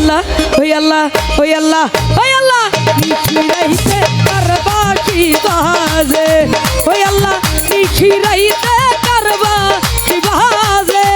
আল্লাহ ওই আল্লাহ ওই আল্লাহ ওই আল্লাহ নিখিরাইতে কারবা কি বাজে ওই আল্লাহ নিখিরাইতে কারবা কি বাজে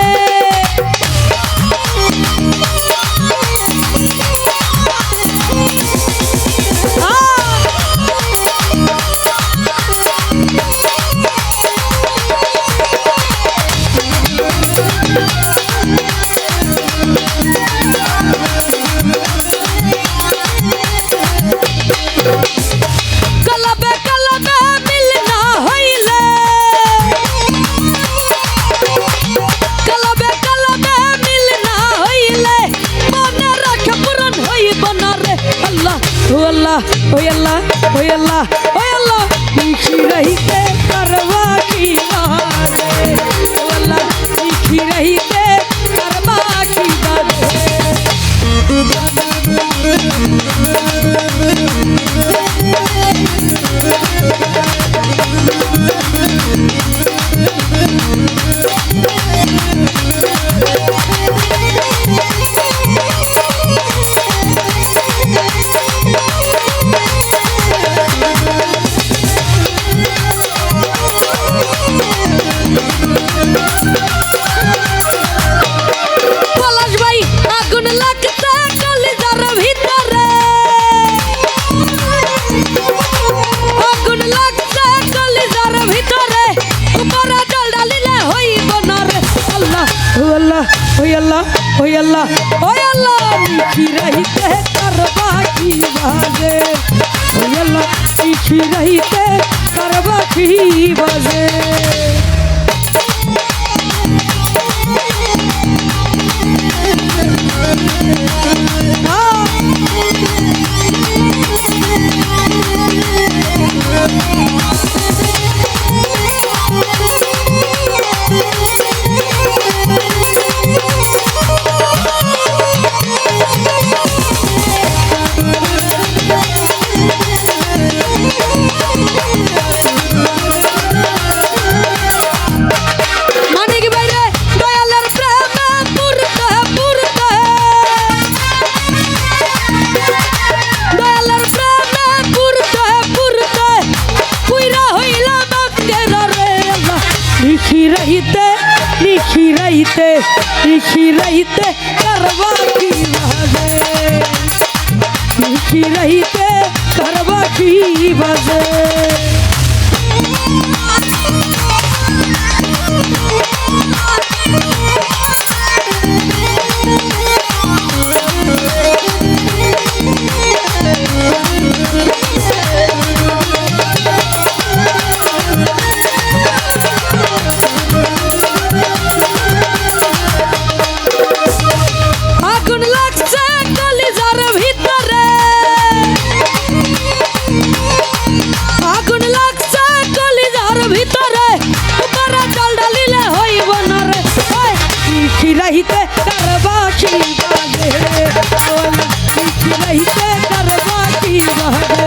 ওই আল্লাহ ওই আল্লাহ ওই আল্লাহ নিখিরাইতে কারবা কি বাজে ও আল্লাহ নিখিরাইতে কারবা কি বাজে ওই আল্লাহ ওই আল্লাহ ওই আল্লাহ নিখিরাইতে কারবা কি বাজে ওই আল্লাহ নিখিরাইতে কারবা কি বাজে নিখিরাইতে নিখিরাইতে নিখিরাইতে কারবা কি বাজে নিখিরাইতে কারবা কি বাজে নিখিরাইতে কারবা কি বাজে নিখিরাইতে কারবা কি বাজে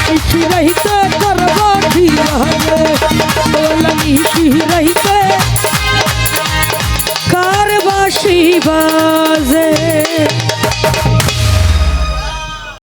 নিখিরাইতে